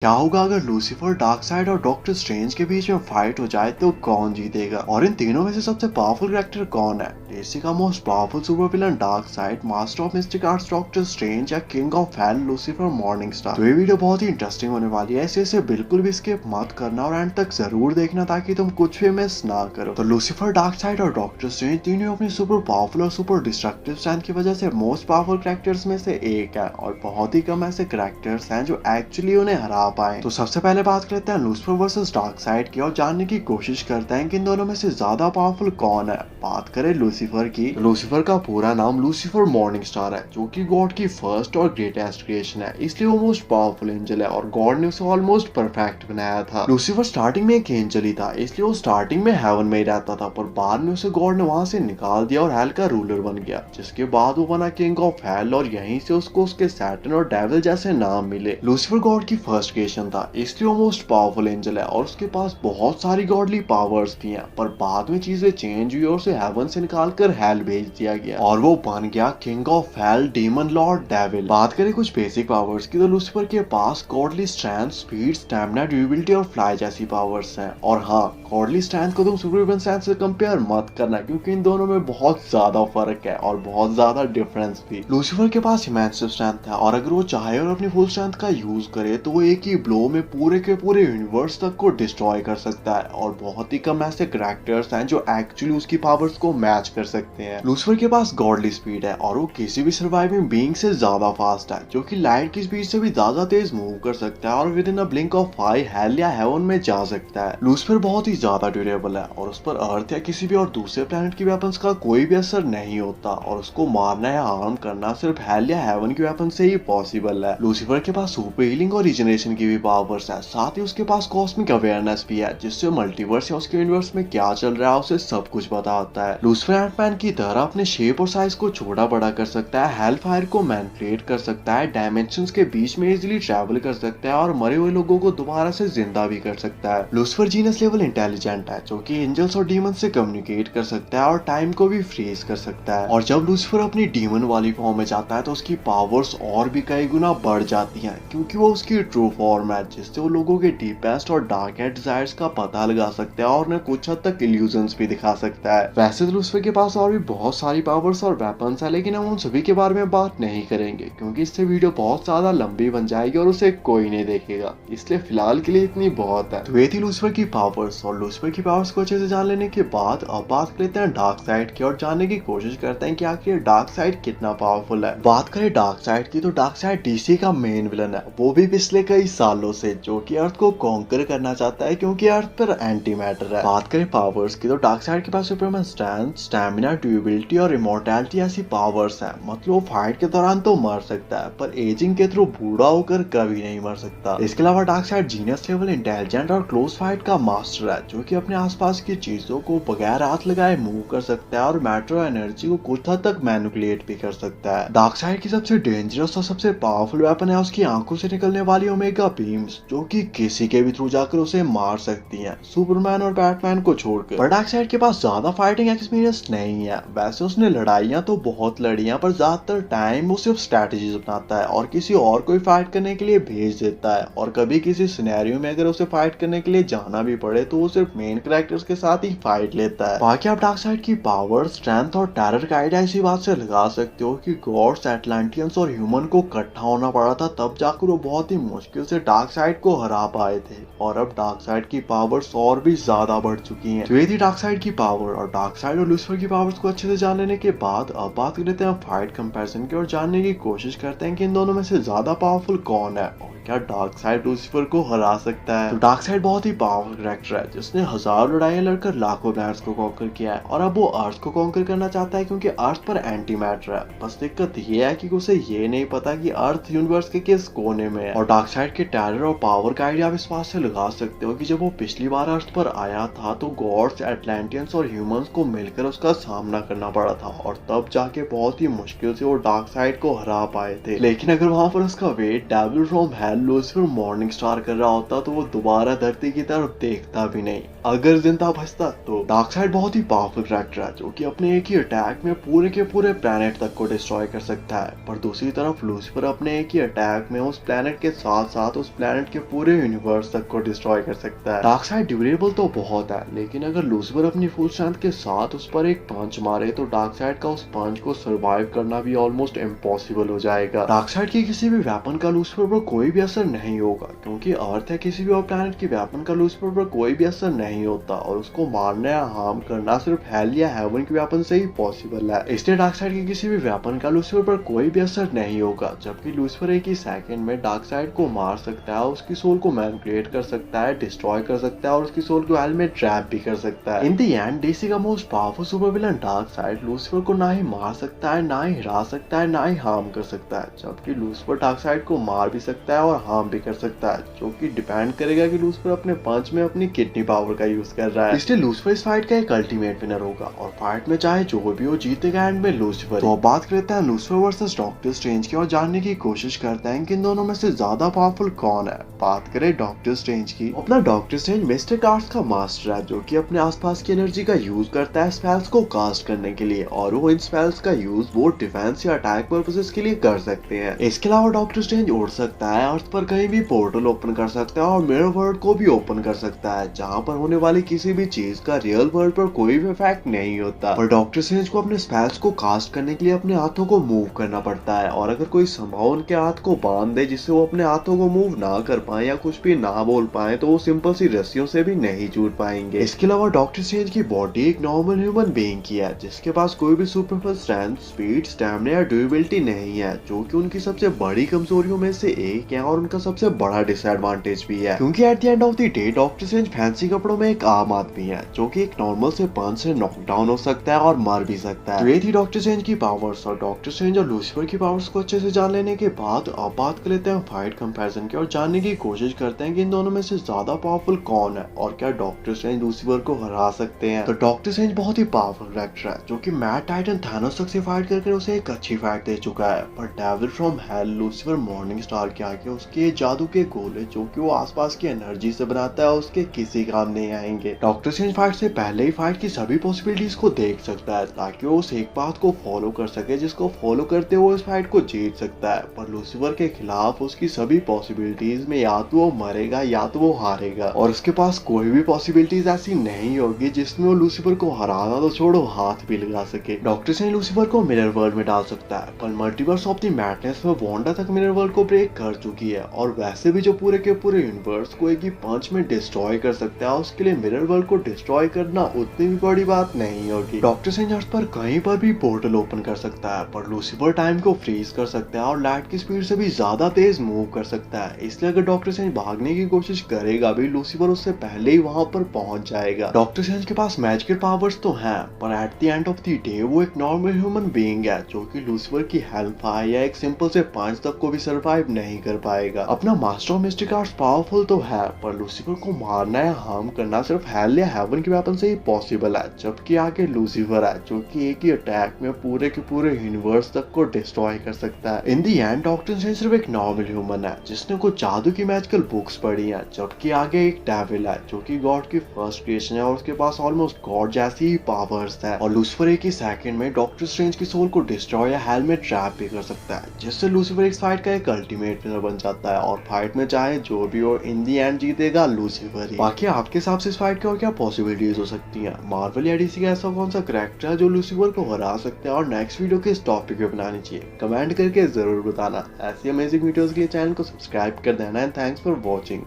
क्या होगा अगर लूसीफर, डार्कसाइड और डॉक्टर स्ट्रेंज के बीच में फाइट हो जाए तो कौन जीतेगा? और इन तीनों में से सबसे पावरफुल कैरेक्टर कौन है? डीसी का most powerful super villain Darkseid, master of mystic arts Doctor Strange या king of hell Lucifer Morningstar? तो ये वीडियो बहुत ही इंटरेस्टिंग होने वाली है, इसे बिल्कुल भी स्किप मत करना और एंड तक जरूर देखना ताकि तुम कुछ भी मिस ना करो। तो लूसीफर, डार्कसाइड और डॉक्टर स्ट्रेंज तीनों अपनी सुपर पावरफुल और सुपर डिस्ट्रक्टिव स्ट्रेंथ की वजह से मोस्ट पावरफुल कैरेक्टर्स में से एक है और बहुत ही कम ऐसे कैरेक्टर्स हैं जो एक्चुअली उन्हें हरा पाए। तो सबसे पहले बात करते हैं लूसीफर वर्सेस डार्कसाइड की और जानने की कोशिश करते हैं कि इन दोनों में से ज्यादा पावरफुल कौन है। बात करें लूसीफर की, लूसीफर का पूरा नाम लूसीफर मॉर्निंगस्टार है, जो कि गॉड की फर्स्ट और ग्रेटेस्ट क्रिएशन है, इसलिए वो मोस्ट पावरफुल एंजल है और गॉड ने उसे ऑलमोस्ट परफेक्ट बनाया था। लूसीफर स्टार्टिंग में एक एंजल ही था, इसलिए वो स्टार्टिंग में हेवन में ही रहता था, पर बाद में उसे गॉड ने वहां से निकाल दिया और हेल का रूलर बन गया, जिसके बाद वो बना किंग ऑफ हेल और यहीं से उसको उसके सैटर्न और डेविल जैसे नाम मिले। लूसीफर गॉड की फर्स्ट क्रिएशन था, इसलिए वो मोस्ट पावरफुल एंजल है और उसके पास बहुत सारी गॉडली पावर्स थी, पर बाद में चीजें चेंज हुई और उसे हेवन से निकालकर हेल भेज दिया गया और वो बन गया king of hell, demon lord, devil. बात करें कुछ बेसिक पावर्स की, तो लूसीफर के पास godly strength, speed, stamina, durability और फ्लाई जैसी पावर्स हैं। और हाँ, गॉडली स्ट्रेंथ को तुम सुपरह्यूमन स्ट्रेंथ से कंपेयर मत करना, क्योंकि इन दोनों में बहुत ज्यादा फर्क है और बहुत ज्यादा डिफरेंस भी। लूसीफर के पास इमेंसिव स्ट्रेंथ है और अगर वो चाहे और अपनी फुल स्ट्रेंथ का यूज करे तो वो एक ही ब्लो में पूरे के पूरे यूनिवर्स तक को डिस्ट्रॉय कर सकता है और बहुत ही कम ऐसे कैरेक्टर्स हैं जो एक्चुअली उसकी पावर्स को मैच कर सकते हैं। लूसीफर के पास गॉडली स्पीड है और वो किसी भी सर्वाइविंग बीइंग से ज्यादा फास्ट है, जो कि लाइट की स्पीड से भी ज्यादा तेज मूव कर सकता है और with in a blink of I hello या हेवन में जा सकता है। लूसीफर बहुत ही ज्यादा ड्यूरेबल है और उस पर अर्थ या किसी भी और दूसरे प्लेनेट की वेपन्स का कोई भी असर नहीं होता और उसको मारना या हार्म करना सिर्फ हेल या हेवन की वेपन से ही पॉसिबल है। लूसीफर के पास सुपर हीलिंग और रीजनरेशन की भी पावर्स है, साथ ही उसके पास कॉस्मिक अवेयरनेस भी है, जिससे मल्टीवर्स या उसके यूनिवर्स में क्या चल रहा है उसे सब कुछ पता होता है। लूसीफर एंटमैन की तरह अपने शेप और साइज को छोटा बड़ा कर सकता है, हेल फायर को मैनिपुलेट कर सकता है, डायमेंशंस के बीच में इजीली ट्रैवल कर सकता है और मरे हुए लोगों को दोबारा से जिंदा भी कर सकता है। लूसीफर जीनस लेवल इंटेलिजेंट है, जो कि एंजल्स और डीमन से कम्युनिकेट कर सकता है और टाइम को भी फ्रीज कर सकता है। और जब लूसीफर अपनी डीमन वाली फॉर्म में जाता है तो उसकी पावर्स और भी कई गुना बढ़ जाती हैं, क्योंकि वो उसकी ट्रू फॉर्म है, जिससे वो लोगों के डीपेस्ट और डार्केस्ट डिजायर्स का पता लगा सकता है और उन्हें कुछ हद तक इल्यूजन्स भी दिखा सकता है। वैसे तो लूसीफर के पास और भी बहुत सारी पावर्स और वेपन्स है, लेकिन हम उन सभी के बारे में बात नहीं करेंगे क्योंकि इससे वीडियो बहुत ज्यादा लंबी बन जाएगी और उसे कोई नहीं देखेगा, इसलिए फिलहाल के लिए इतनी बहुत है। तो ये थी लूसीफर की पावर्स, और लूसीफर की पावर्स को अच्छे से जान लेने के बाद अब बात करते हैं डार्कसाइड की और जानने की कोशिश करते हैं कि आखिर डार्कसाइड कितना पावरफुल है। बात करें डार्कसाइड की, तो डार्कसाइड डीसी का मेन विलन है, वो भी पिछले कई सालों से, जो कि अर्थ को कॉन्कर करना चाहता है क्योंकि अर्थ पर एंटी मैटर है। बात करें पावर्स की, तो डार्कसाइड के पास सुपरमैन स्ट्रेंथ, स्टैमिना, ड्यूरेबिलिटी और इमॉर्टैलिटी ऐसी पावर्स हैं, मतलब वो फाइट के दौरान तो मर सकता है पर एजिंग के थ्रू बूढ़ा होकर कभी नहीं मर सकता। इसके अलावा डार्कसाइड जीनियस लेवल इंटेलिजेंट और क्लोज फाइट का मास्टर है, जो कि अपने आसपास की चीजों को बगैर हाथ लगाए मूव कर सकता है और मैटर और एनर्जी को कुछ हद तक मैनिपुलेट भी कर सकता है। डार्कसाइड की सबसे डेंजरस और सबसे पावरफुल वेपन है उसकी आंखों से निकलने वाली ओमेगा बीम्स, जो कि किसी के भी थ्रू जाकर उसे मार सकती हैं, सुपरमैन और बैटमैन को छोड़कर। पर डार्कसाइड के पास ज्यादा फाइटिंग एक्सपीरियंस नहीं है, वैसे उसने लड़ाइयां तो बहुत लड़ी हैं, पर ज्यादातर टाइम वो सिर्फ स्ट्रेटजीज अपनाता है और किसी और को फाइट करने के लिए भेज देता है, और कभी किसी सिनेरियो में अगर उसे फाइट करने के लिए जाना भी पड़े तो वो सिर्फ मेन कैरेक्टर्स के साथ ही फाइट लेता है। बाकी आप डार्कसाइड की पावर, स्ट्रेंथ और टेरर का आइडिया इसी बात से लगा सकते हो कि गॉड्स, एटलांटियंस और ह्यूमन को इकट्ठा होना पड़ा था, तब जाकर वो बहुत ही मुश्किल से डार्कसाइड को हरा पाए थे, और अब डार्कसाइड की पावर्स और भी ज्यादा बढ़ चुकी हैं। तो ये थी डार्कसाइड की पावर, और डार्कसाइड और लूसीफर की पावर्स को अच्छे से जान लेने के बाद अब बात करते हैं फाइट कंपैरिजन की और जानने की कोशिश करते हैं कि इन दोनों में से ज्यादा पावरफुल कौन है और क्या डार्कसाइड लूसीफर को हरा सकता है। तो डार्कसाइड बहुत ही पावरफुल कैरेक्टर है, जिसने हजारों लड़ाइयां लड़कर लाखों प्लैनेट्स को कॉन्कर किया है और अब वो अर्थ को कॉन्कर करना चाहता है क्योंकि अर्थ पर एंटी मैटर है। बस दिक्कत ये है कि उसे ये नहीं पता कि अर्थ यूनिवर्स के किस कोने में है। और डार्कसाइड के टेरर और पावर का आइडिया आप इस बात से लगा सकते हो कि जब वो पिछली बार अर्थ पर आया था तो गॉड्स, एटलांटियंस और ह्यूमंस को मिलकर उसका सामना करना पड़ा था और तब जाके बहुत ही मुश्किल से वो डार्कसाइड को हरा पाए थे। लेकिन अगर वहां पर उसका wait devil from hell Lucifer Morningstar कर रहा होता तो वो दोबारा धरती की तरफ देखता भी नहीं, अगर जिंदा बचता तो। डार्कसाइड बहुत ही पावरफुल कैरेक्टर है, जो कि अपने एक ही अटैक में पूरे के पूरे प्लेनेट तक को डिस्ट्रॉय कर सकता है, पर दूसरी तरफ लूसीफर अपने एक ही अटैक में उस प्लेनेट के साथ साथ साथ उस प्लेनेट के पूरे यूनिवर्स तक को डिस्ट्रॉय कर सकता है। डार्कसाइड ड्यूरेबल तो बहुत है, लेकिन अगर लूसीफर अपनी फुल स्ट्रेंथ के साथ उस पर एक पंच मारे तो डार्कसाइड का उस पंच को सर्वाइव करना भी ऑलमोस्ट इम्पॉसिबल हो जाएगा। डार्कसाइड की किसी भी वेपन का लूसीफर पर कोई भी असर नहीं होगा, क्योंकि अर्थ या किसी भी और प्लेनेट की वेपन का लूसीफर पर कोई भी असर नहीं होता और उसको मारना या हार्म करना सिर्फ हेल या हेवन की वेपन से ही पॉसिबल है। इसलिए डार्कसाइड की किसी भी वेपन का लूसीफर पर कोई भी असर नहीं होगा, जबकि लूसीफर एक ही सेकंड में डार्कसाइड को मार सकता है, उसकी सोल को मैनिपुलेट कर सकता है, डिस्ट्रॉय कर सकता है और उसकी सोल को हेल में ट्रैप भी कर सकता है। इन द एंड डीसी का most powerful super villain dark side Lucifer को ना ही मार सकता है, ना ही हरा सकता है, ना ही हार्म कर सकता है, जबकि लूसीफर डार्कसाइड को मार भी सकता है और हार्म भी कर सकता है, जो कि डिपेंड करेगा कि लूसीफर अपने पंच में अपनी कितनी पावर का यूज कर रहा है। इसलिए लूसीफर इस फाइट का एक अल्टीमेट विनर होगा और फाइट में चाहे जो भी हो जीतेगा एंड में लूसीफर। तो बात करते हैं लूसीफर वर्सेस डॉक्टर स्ट्रेंज की और जानने की कोशिश करते हैं कि इन दोनों में से ज्यादा पावरफुल कौन है। बात करें डॉक्टर स्ट्रेंज की, अपना डॉक्टर स्ट्रेंज मिस्टिक आर्ट्स का मास्टर है, जो कि अपने आसपास की एनर्जी का यूज करता है स्पेल्स को कास्ट करने के लिए, और वो इन स्पेल्स का यूज वो डिफेंस या अटैक पर्पसेस के लिए कर सकते हैं। इसके अलावा डॉक्टर स्ट्रेंज उड़ सकता है, अर्थ पर कहीं भी पोर्टल ओपन कर सकता है और मिरर वर्ल्ड को भी ओपन कर सकता है, जहाँ पर होने वाली किसी भी चीज का रियल वर्ल्ड पर कोई भी इफेक्ट नहीं होता। और डॉक्टर स्ट्रेंज को अपने स्पेल्स को कास्ट करने के लिए अपने हाथों को मूव करना पड़ता है, और अगर कोई संभव उनके हाथ को बांध दे जिससे वो अपने हाथों को मूव ना कर पाए या कुछ भी ना बोल पाए, तो वो सिंपल सी रस्सियों से भी नहीं जुड़ पाएंगे। इसके अलावा डॉक्टर स्ट्रेंज की बॉडी एक नॉर्मल ह्यूमन बीइंग की है, जिसके पास कोई भी सुपर स्ट्रेंथ, स्पीड, स्टैमिना या ड्यूरेबिलिटी नहीं है, जो कि उनकी सबसे बड़ी कमजोरियों में से एक है और उनका सबसे बड़ा डिसएडवांटेज भी है, क्योंकि at the end of the day doctor strange fancy कपड़ों में एक आम आदमी है, जो कि एक नॉर्मल से पंच से नॉक डाउन हो सकता है और मार भी सकता है। तो ये थी डॉक्टर स्ट्रेंज की पावर्स, और डॉक्टर स्ट्रेंज और लूसीफर की पावर्स को अच्छे से जान लेने के बाद अब बात कर लेते हैं फाइट कंपैरिजन की और जानने की कोशिश करते हैं कि इन दोनों में से ज्यादा पावरफुल कौन है और क्या डॉक्टर स्ट्रेंज लूसीफर को हरा सकते हैं। तो डॉक्टर स्ट्रेंज बहुत ही पावरफुल कैरेक्टर है, जो कि मैड टाइटन थानोस तक से फाइट करके उसे एक अच्छी फाइट दे चुका है, पर devil from hell Lucifer morning star के आगे उसके जादू के गोले जो कि वो आसपास की एनर्जी से बनाता है उसके किसी काम नहीं आएंगे। डॉक्टर स्ट्रेंज फाइट से पहले ही फाइट की सभी पॉसिबिलिटीज को देख सकता है, ताकि वो उस एक बात को फॉलो कर सके जिसको फॉलो करते हुए इस फाइट को जीत सकता है। पर लूसीफर के खिलाफ उसकी सभी पॉसिबिलिटीज में या तो वो मरेगा या तो वो हारेगा, और उसके पास कोई भी पॉसिबिलिटीज ऐसी नहीं होगी जिसमें वो लूसीफर को हराना तो छोड़ो हाथ भी लगा सके। डॉक्टर स्ट्रेंज लूसीफर को मिरर वर्ल्ड में डाल सकता है, पर मल्टीवर्स ऑफ द मैडनेस में वांडा तक मिरर वर्ल्ड को ब्रेक कर चुकी है, और वैसे भी जो पूरे के पूरे यूनिवर्स को एक ही पंच में डिस्ट्रॉय कर सकता है, उसके लिए मिरर वर्ल्ड को डिस्ट्रॉय करना उतनी भी बड़ी बात नहीं होगी। डॉक्टर स्ट्रेंज अर्थ पर कहीं पर भी पोर्टल ओपन कर सकता है, पर लूसीफर टाइम को फ्रीज कर सकता है और लाइट की स्पीड से भी ज्यादा तेज मूव कर सकता है। इसलिए अगर डॉक्टर स्ट्रेंज भागने की कोशिश करेगा भी, लूसीफर उससे पहले ही वहां पर पहुंच जाएगा। डॉक्टर स्ट्रेंज के पास मैजिकल पावर्स तो हैं, पर at the end of the day वो एक नॉर्मल ह्यूमन बीइंग है, जो कि लूसीफर की हेल्प है या एक सिंपल से पंच तक को भी सरवाइव नहीं कर पाएगा। अपना master of mystic arts powerful तो है, पर लूसीफर को मारना या हार्म करना सिर्फ हेल या हेवन की वेपन से ही पॉसिबल है, जबकि आगे लूसीफर है, जो कि एक ही अटैक में पूरे के पूरे यूनिवर्स तक को डिस्ट्रॉय कर सकता है। इन दी एंड डॉक्टर स्ट्रेंज सिर्फ एक नॉर्मल ह्यूमन है जिसने कुछ जादू की मैजिकल बुक्स पढ़ी है, जबकि आगे एक डेविल है जो कि गॉड की फर्स्ट क्रिएशन है और उसके पास ऑलमोस्ट गॉड जैसी ही पावर्स है, और लूसीफर एक ही सेकंड में डॉक्टर स्ट्रेंज की सोल को डिस्ट्रॉय या हेल में ट्रैप भी कर सकता है, जिससे लूसीफर इस फाइट का एक अल्टीमेट विनर बन जाता है और फाइट में चाहे जो भी हो इन दी एंड जीतेगा लूसीफर ही। बाकी आपके हिसाब से इस फाइट की और क्या पॉसिबिलिटीज हो सकती है? मार्वल या डीसी का ऐसा कौन सा कैरेक्टर है जो लूसीफर को हरा सकते हैं और नेक्स्ट वीडियो किस टॉपिक पे बनानी चाहिए? कमेंट करके जरूर बताना। ऐसी अमेजिंग वीडियोस के लिए चैनल को सब्सक्राइब कर देना एंड थैंक्स फॉर वॉचिंग।